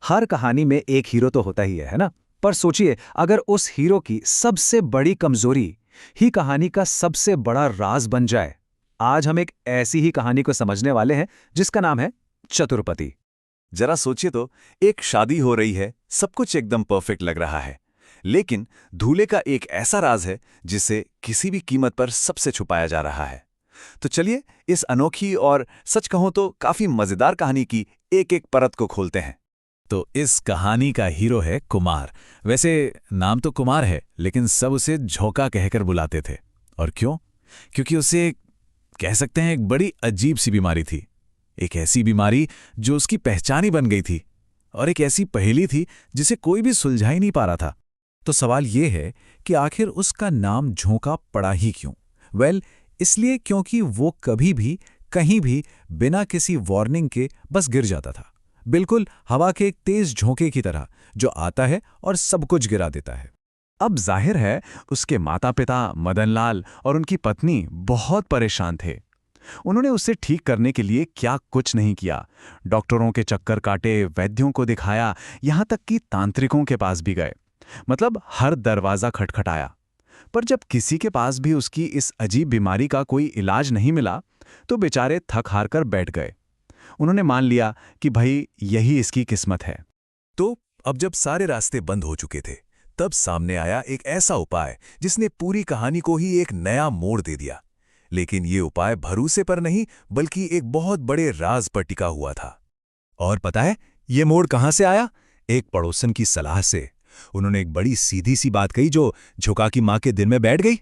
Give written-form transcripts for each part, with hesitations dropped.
हर कहानी में एक हीरो तो होता ही है ना? पर सोचिए, अगर उस हीरो की सबसे बड़ी कमजोरी ही कहानी का सबसे बड़ा राज बन जाए। आज हम एक ऐसी ही कहानी को समझने वाले हैं जिसका नाम है चतुरपति। जरा सोचिए तो, एक शादी हो रही है, सब कुछ एकदम परफेक्ट लग रहा है। लेकिन दूल्हे का एक ऐसा राज है जिसे किसी भी कीमत पर सबसे छुपाया जा रहा है। तो चलिए इस अनोखी और सच कहूं तो काफी मजेदार कहानी की एक एक परत को खोलते हैं। तो इस कहानी का हीरो है कुमार। वैसे नाम तो कुमार है, लेकिन सब उसे झोंका कहकर बुलाते थे। और क्यों? क्योंकि उसे कह सकते हैं एक बड़ी अजीब सी बीमारी थी। एक ऐसी बीमारी जो उसकी पहचान ही बन गई थी, और एक ऐसी पहेली थी जिसे कोई भी सुलझा ही नहीं पा रहा था। तो सवाल ये है कि आखिर उसका नाम झोंका पड़ा ही क्यों? इसलिए क्योंकि वो कभी भी कहीं भी बिना किसी वार्निंग के बस गिर जाता था, बिल्कुल हवा के एक तेज झोंके की तरह जो आता है और सब कुछ गिरा देता है। अब जाहिर है उसके माता पिता मदनलाल और उनकी पत्नी बहुत परेशान थे। उन्होंने उसे ठीक करने के लिए क्या कुछ नहीं किया। डॉक्टरों के चक्कर काटे, वैद्यों को दिखाया, यहां तक कि तांत्रिकों के पास भी गए। मतलब हर दरवाजा खटखटाया। पर जब किसी के पास भी उसकी इस अजीब बीमारी का कोई इलाज नहीं मिला, तो बेचारे थक हार कर बैठ गए। उन्होंने मान लिया कि भाई यही इसकी किस्मत है। तो अब जब सारे रास्ते बंद हो चुके थे, तब सामने आया एक ऐसा उपाय जिसने पूरी कहानी को ही एक नया मोड़ दे दिया। लेकिन ये उपाय भरोसे पर नहीं, बल्कि एक बहुत बड़े राज पर टिका हुआ था। और पता है ये मोड़ कहां से आया? एक पड़ोसन की सलाह से। उन्होंने एक बड़ी सीधी सी बात कही जो झोंका की मां के दिल में बैठ गई,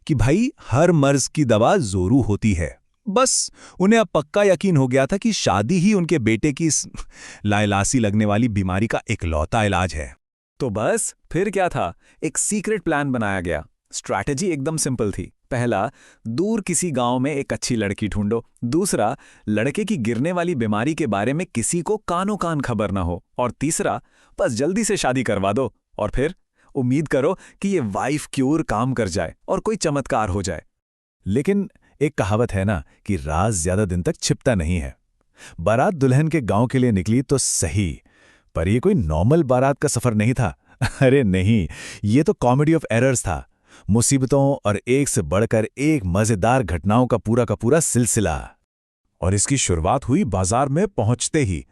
कि भाई हर मर्ज की दवा जोरू होती है। बस उन्हें अब पक्का यकीन हो गया था कि शादी ही उनके बेटे की इस लाइलासी लगने वाली बीमारी का इकलौता इलाज है। तो बस फिर क्या था, एक सीक्रेट प्लान बनाया गया। स्ट्रैटेजी एकदम सिंपल थी। पहला, दूर किसी गांव में एक अच्छी लड़की ढूंढो। दूसरा, लड़के की गिरने वाली बीमारी के बारे में किसी को कानों कान खबर ना हो। और तीसरा, बस जल्दी से शादी करवा दो और फिर उम्मीद करो कि ये वाइफ क्यूर काम कर जाए और कोई चमत्कार हो जाए। लेकिन एक कहावत है ना कि राज ज्यादा दिन तक छिपता नहीं है। बारात दुल्हन के गांव के लिए निकली तो सही, पर यह कोई नॉर्मल बारात का सफर नहीं था। अरे नहीं, ये तो कॉमेडी ऑफ एरर्स था। मुसीबतों और एक से बढ़कर एक मजेदार घटनाओं का पूरा सिलसिला। और इसकी शुरुआत हुई बाजार में पहुंचते ही।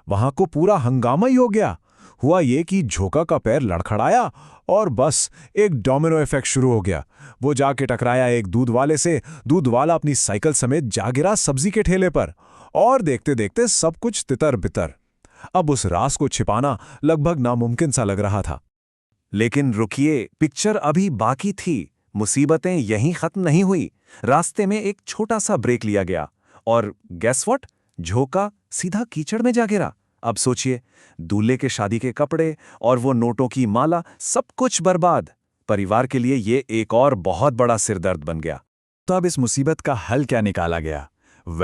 वहां को पूरा हंगामा ही हो गया। हुआ ये कि झोंका का पैर लड़खड़ाया और बस एक डोमिनो इफेक्ट शुरू हो गया। वो जाके टकराया एक दूध वाले से। दूध वाला अपनी साइकिल समेत जा गिरा सब्जी के ठेले पर। और देखते देखते सब कुछ तितर बितर। अब उस राज को छिपाना लगभग नामुमकिन सा लग रहा था। लेकिन रुकिए, पिक्चर अभी बाकी थी। मुसीबतें यहीं खत्म नहीं हुई। रास्ते में एक छोटा सा ब्रेक लिया गया और गेस व्हाट, झोंका सीधा कीचड़ में जा गिरा। अब सोचिए, दूल्हे के शादी के कपड़े और वो नोटों की माला, सब कुछ बर्बाद। परिवार के लिए ये एक और बहुत बड़ा सिरदर्द बन गया। तो अब इस मुसीबत का हल क्या निकाला गया?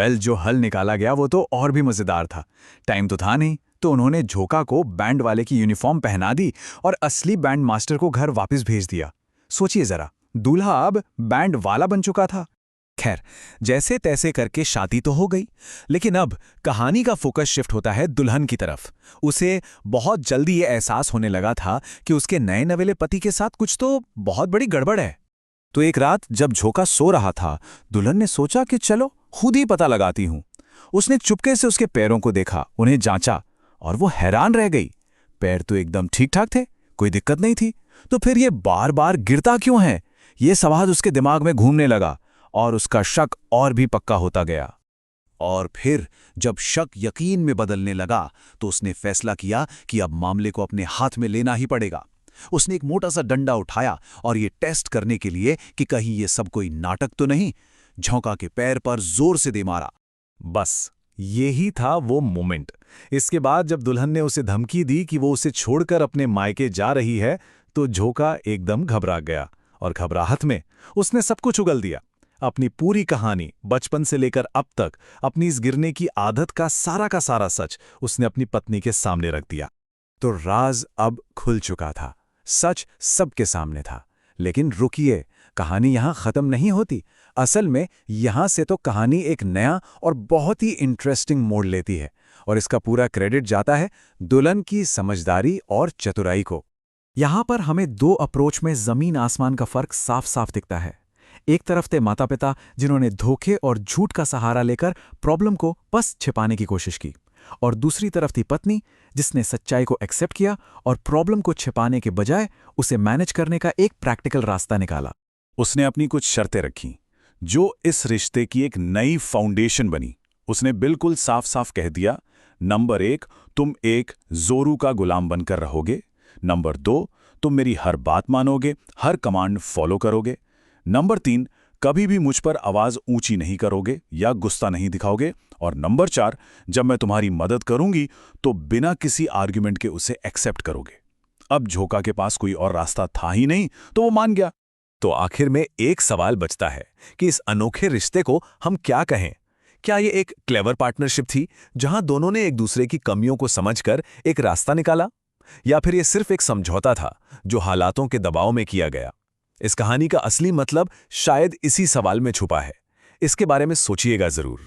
जो हल निकाला गया वो तो और भी मजेदार था। टाइम तो था नहीं, तो उन्होंने झोंका को बैंड वाले की यूनिफॉर्म पहना दी और असली बैंड मास्टर को घर वापस भेज दिया। सोचिए जरा, दूल्हा अब बैंड वाला बन चुका था। खैर, जैसे तैसे करके शादी तो हो गई, लेकिन अब कहानी का फोकस शिफ्ट होता है दुल्हन की तरफ। उसे बहुत जल्दी ये एहसास होने लगा था कि उसके नए नवेले पति के साथ कुछ तो बहुत बड़ी गड़बड़ है। तो एक रात जब झोंका सो रहा था, दुल्हन ने सोचा कि चलो खुद ही पता लगाती हूं। उसने चुपके से उसके पैरों को देखा, उन्हें जांचा, और वो हैरान रह गई। पैर तो एकदम ठीक ठाक थे, कोई दिक्कत नहीं थी, तो फिर ये बार बार गिरता क्यों है? ये सवाल उसके दिमाग में घूमने लगा और उसका शक और भी पक्का होता गया। और फिर जब शक यकीन में बदलने लगा, तो उसने फैसला किया कि अब मामले को अपने हाथ में लेना ही पड़ेगा। उसने एक मोटा सा डंडा उठाया और ये टेस्ट करने के लिए कि कहीं ये सब कोई नाटक तो नहीं, झोंका के पैर पर जोर से दे मारा। बस यही था वो मोमेंट। इसके बाद जब दुल्हन ने उसे धमकी दी कि वो उसे छोड़कर अपने मायके जा रही है, तो झोंका एकदम घबरा गया और घबराहट में उसने सब कुछ उगल दिया। अपनी पूरी कहानी, बचपन से लेकर अब तक, अपनी इस गिरने की आदत का सारा सच उसने अपनी पत्नी के सामने रख दिया। तो राज अब खुल चुका था। सच सबके सामने था। लेकिन रुकिए, कहानी यहां खत्म नहीं होती। असल में यहां से तो कहानी एक नया और बहुत ही इंटरेस्टिंग मोड़ लेती है। और इसका पूरा क्रेडिट जाता है दुल्हन की समझदारी और चतुराई को। यहाँ पर हमें दो अप्रोच में जमीन आसमान का फर्क साफ साफ दिखता है। एक तरफ थे माता पिता जिन्होंने धोखे और झूठ का सहारा लेकर प्रॉब्लम को बस छिपाने की कोशिश की, और दूसरी तरफ थी पत्नी जिसने सच्चाई को एक्सेप्ट किया और प्रॉब्लम को छिपाने के बजाय उसे मैनेज करने का एक प्रैक्टिकल रास्ता निकाला। उसने अपनी कुछ शर्तें रखीं जो इस रिश्ते की एक नई फाउंडेशन बनी। उसने बिल्कुल साफ साफ कह दिया, नंबर 1, तुम एक जोरू का गुलाम बनकर रहोगे। नंबर 2, तुम मेरी हर बात मानोगे, हर कमांड फॉलो करोगे। नंबर 3, कभी भी मुझ पर आवाज ऊंची नहीं करोगे या गुस्सा नहीं दिखाओगे। और नंबर 4, जब मैं तुम्हारी मदद करूंगी तो बिना किसी आर्ग्यूमेंट के उसे एक्सेप्ट करोगे। अब झोका के पास कोई और रास्ता था ही नहीं, तो वो मान गया। तो आखिर में एक सवाल बचता है कि इस अनोखे रिश्ते को हम क्या कहें? क्या ये एक क्लेवर पार्टनरशिप थी जहां दोनों ने एक दूसरे की कमियों को समझकर एक रास्ता निकाला, या फिर ये सिर्फ एक समझौता था जो हालातों के दबाव में किया गया? इस कहानी का असली मतलब शायद इसी सवाल में छुपा है। इसके बारे में सोचिएगा जरूर।